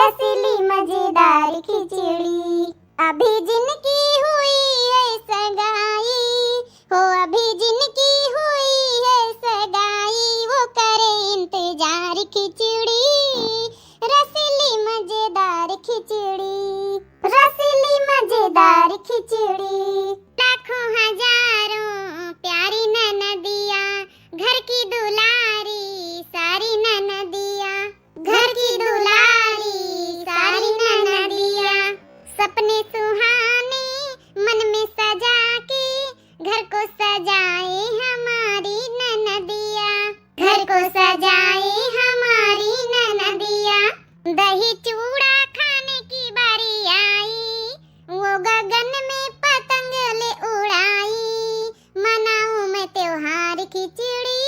रसीली मजेदार खिचड़ी। अभी जिनकी हुई है सगाई हो, अभी जिनकी हुई है सगाई, वो करे इंतजार खिचड़ी, रसीली मजेदार खिचड़ी, रसीली मजेदार खिचड़ी। लाखों हजारों प्यारी ननदिया, घर की दुलारी सारी ननदिया, घर की दुलारी सारी ननदिया, सपने सुहाने मन में सजा के घर को सजाए हमारी ननदिया, घर को सजाए हमारी ननदिया। दही चूड़ा खाने की बारी आई, वो गगन में पतंग ले उड़ाई, मनाऊं मैं त्योहार खिचड़ी,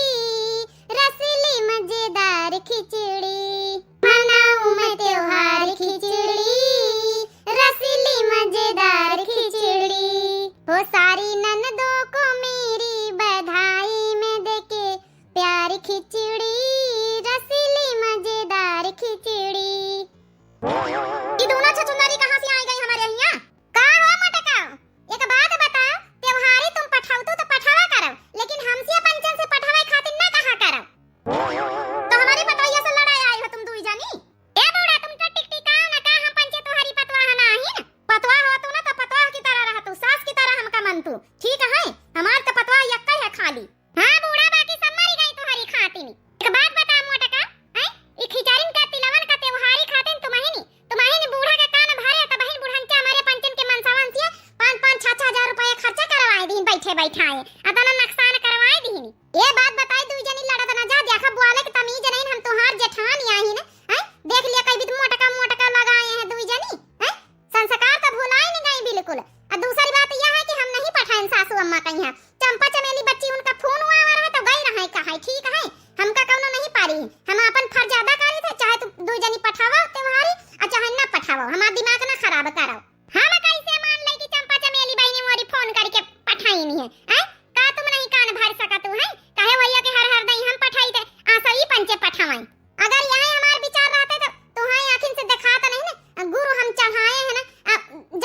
रसीली मजेदार खिचड़ी, मनाऊं मैं त्योहार खिचड़ी, रसीली मजेदार खिचड़ी। हो सारी ननदों को मेरी बधाई में देके प्यार खिचड़ी, रसीली मजेदार खिचड़ी। ये दोनों छछुंदरी कहाँ से आई गई हमारे यहाँ? का हो मटका? एक बात बता, त्योहारी तुम पठावतु तो पठावा करो, लेकिन हमसे पंचन से पठावे खातिर ना कहा करो। तो हमारी पतवैया से लड़ाई आई हो तुम दुई जानी? ए बूढ़ा, तुम तो टिक टिकाओ ना, का हम पंचे तोहरी पतवा ना ही? पतवा हो तू ना तो पतवा की तरह रह, तू सास की तरह हमका मन तू, ठीक है? हमार तो पतवा यक्का है खाली। हां बूढ़ा, बाकी सब मरी गई तुम्हारी खातिर। एक बात बता मोटका, हैं? ई खिचड़ीन का तिलवन का त्योहारी खातिर तुम्हारी बूढ़ा के कान भरे त बहिन बुढ़ंचा हमारे पंचन के मनसावन से 5-5 6-6 हजार रुपया खर्चा करवाए दीन, बैठे बैठाए अतना नुकसान करवाए दीन। ये बात बताई दुई जनी लड़त ना जा, देखा बुआले के तमीज नहीं, हम तोहार जेठान आई न, हैं? देख लिया कई भी मोटका लगाए हैं दुई जनी, हैं? संस्कार तो भुलाए नहीं गई बिल्कुल। और दूसरी बात यह है कि हम नहीं पठाएं सासू अम्मा कहीं हैं, चंपा चमेली बच्ची उनका फोन हुआ रहा तो गई रहा कहा, ठीक है? हमका कौनो नहीं पारी, हम अपन फर्ज अदा करे थे, चाहे तू दुई जनी पठावा त्योहारी और चाहे ना पठावा, हमारा दिमाग ना खराब करो। हम कैसे मान ले कि चंपा चमेली बहनी मोरी फोन करके पठाई नहीं है, हैं? का तुम नहीं कान भर सकत हो, हैं? कहे भैया के हर हर दई हम पठाई थे, आसा ही पंचे पठावाई। अगर यही हमार विचार रहते तो तुहाई आखिन से दिखाता नहीं ना, गुरु हम चढ़ाए हैं ना,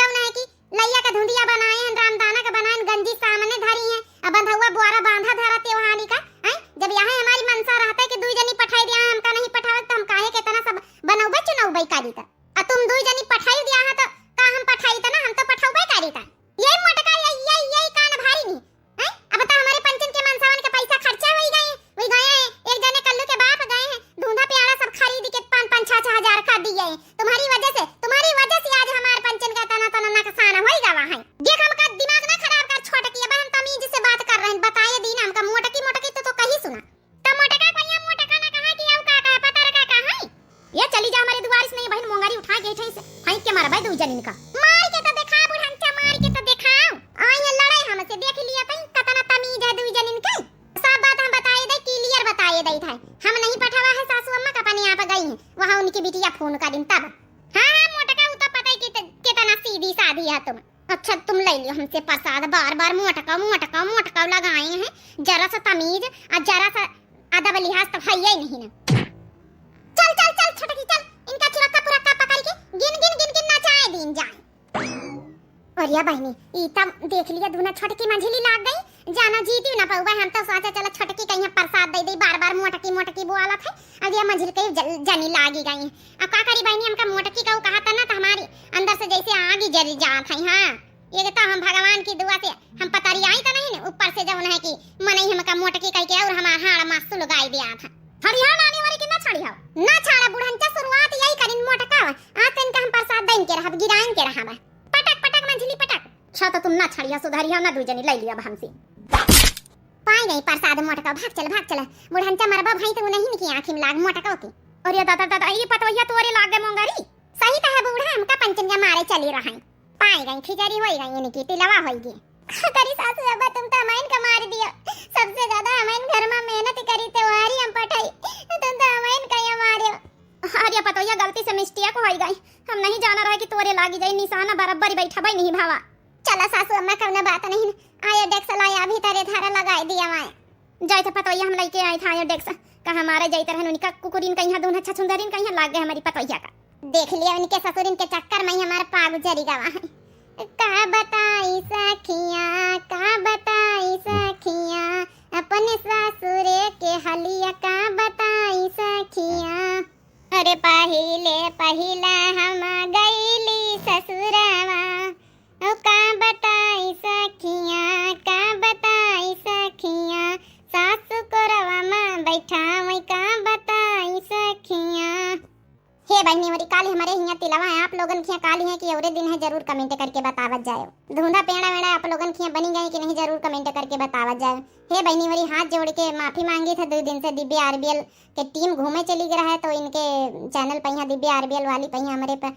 जब नहीं कि लैया का धुंडिया बनाए हैं, रामदाना का बनाए, गंजी सामने धरी है, अब बंधुआ बुआरा बांधा धरा त्योहारी का, हैं? जब यहाँ हमारी मनसा रहता है कि दुई जनी पठाई दिया, हमका नहीं पठावे तो हम काहे के तना सब बनौबे चुनौबे करी ता, आ तुम दुई जनी पठाई दिया है तो का हम पठाई ता ना, हम तो पठाऊबे करी ता। यही मोटका यही कान भारी नहीं, हैं? अब तो हमारे पंचन के मनसावन के पैसा खर्चा हो गए हैं, एक जने कल्लू के बाप गए हैं, धूंधा प्याला सब खरीद के 5-5 6-6 हजार का दिए हैं तुम्हारी वजह से आज हमारे पंचन का तना नुकसान हो गवा है। ये हमका दिमाग ना खराब कर, छोटकी अब हम तमीज से बात कर रहे हैं, बताए दीन हमका मोटकी तो कहीं सुना तो मोटका कहिया मोटका ना कहा कि आउ का पता रखा कहा है? ये चली जा हमारे दुआर से नहीं बहन, मोंगारी उठा के ठई से फेंक के मारबे दुई जनिन का, मार के तो दिखा बुढ़ंचा, मार के तो दिखाओ। आई है लड़ाई हमसे, देख लिया कहीं कतना तमीज है दुई जनिन के, सब बात हम बताए दे, क्लियर बताए दे था। हम नहीं पठावा है, सासू अम्मा का अपने यहाँ पे गई है, वहां उनकी बिटिया फोन कर दिन तब। हां मोटका उ तो पता है कि कितना सीधी सादी है तुम। अच्छा तुम ले लियो हमसे प्रसाद, बार मोटका लगाए हैं, जरा सा तमीज और जरा सा अदब लिहाज तो है ही नहीं ना। चल छोटकी चल, इनका चुरक्का पकड़ के गिन नचाए दिन जाए। और या बहनी ई तब देख लिया दूना छोटकी मंझली लाग गई, जाना जीती ना पाऊबा, हम तो सोचा चला छोटकी कहीं प्रसाद दे बार मोटकी बोला था, अब ये मंझली कहीं जनी लागी गई। अब का करी बहनी, हमका मोटकी का कहा था ना तो हमारी अंदर से जैसे आग ही जल जात है। हां ये तो हम भगवान की दुआ से हम पतरी आई तो नहीं, ऊपर से जब है कि मन ही हमका मोटकी कह के और हमारा हाड़ मासु लगाई दिया था। हरिया नानी वाली के ना छड़ी हो ना छाड़ा बुढ़ंचा, शुरुआत यही करिन मोटका, आज तन का हम प्रसाद देन के रहब, गिराइन के रहब, पटक मंझली पटक। अच्छा तो तुम ना छड़िया सुधारिया ना दुई जनी ले लिया हमसे, पाई गई प्रसाद मोटका, भाग चल बुढ़ंचा मरबा भाई तो नहीं की आंखी में लाग मोटका के। और ये दादा ये पतवैया तोरे लाग गए मोंगारी, सही तो है बूढ़ा, हमका पंचन के मारे चली रहा है, पाई गई खिचड़ी होई गई, इनकी तिलवा होई करी सासू अब तुम तो हमाइन का मार दिया, सबसे ज्यादा हमाइन घर में मेहनत करी त्योहारी हम पठाई, तुम तो हमाइन का ये मारे। अरे पतोया गलती से मिस्टेक हो गई, हम नहीं जाना रहा कि तोरे लागी जाई, निशाना बराबर बैठा भाई नहीं भावा। चला सासू अम्मा कवना बात नहीं, आयो डेक्स लाया भी तारे धारा लगाई दिया मैं, जाय तो पतोया हम लेके आए था आयो डेक्स, का हमारे जाई तरह उनका कुकुरीन कहीं दून अच्छा सुंदरीन कहीं लाग गए हमारी पतोया का। देख लिया इनके ससुर इनके चक्कर में ही हमारा पाग जरी गवा है। का बताई सखिया, का बताई सखिया, अपने ससुरे के हलिया का बताई सखिया। अरे पहिले पहिला हम गईली ससुरवा, ओ का बताई सखिया, का बताई सखिया, सासु कोरवा में बैठा वही का बताई सखिया। हे बहनी मोरी काली हमारे हिया तिलवा है, आप लोगन खिया काली है कि औरे दिन है, जरूर कमेंट करके बतावत जाओ। धुंधा पेड़ा वेड़ा आप लोगन खिया बनी गई कि नहीं, जरूर कमेंट करके बतावत जाओ। हे बहनी मोरी हाथ जोड़ के माफी मांगी था, 2 दिन से दिव्या आरबीएल के टीम घूमे चली गया है, तो इनके चैनल पर यहाँ दिव्या आरबीएल वाली पर हमारे पे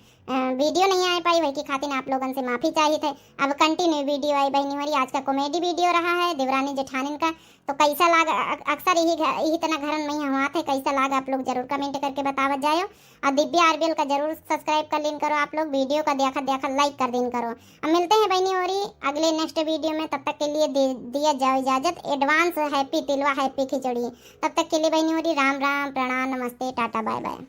वीडियो नहीं आ पाई, वही की खातिर आप लोगन से माफी चाहिए थे। अब कंटिन्यू वीडियो आई बहनी मोरी, आज का कॉमेडी वीडियो रहा है देवरानी जेठानिन का। तो कैसा लागा, अक्सर यही तना घर में ही हुआ थे, कैसा लागा आप लोग जरूर कमेंट करके बतावत जाओ। और दिव्या आरबीएल का जरूर सब्सक्राइब कर लेन करो, आप लोग वीडियो का देखा लाइक कर देन करो। अब मिलते हैं बहनी और अगले नेक्स्ट वीडियो में, तब तक के लिए दिया जाओ इजाजत। एडवांस हैप्पी तिलवा हैप्पी खिचड़ी। तब तक के लिए बहनी और राम राम, प्रणाम, नमस्ते, टाटा, बाय बाय।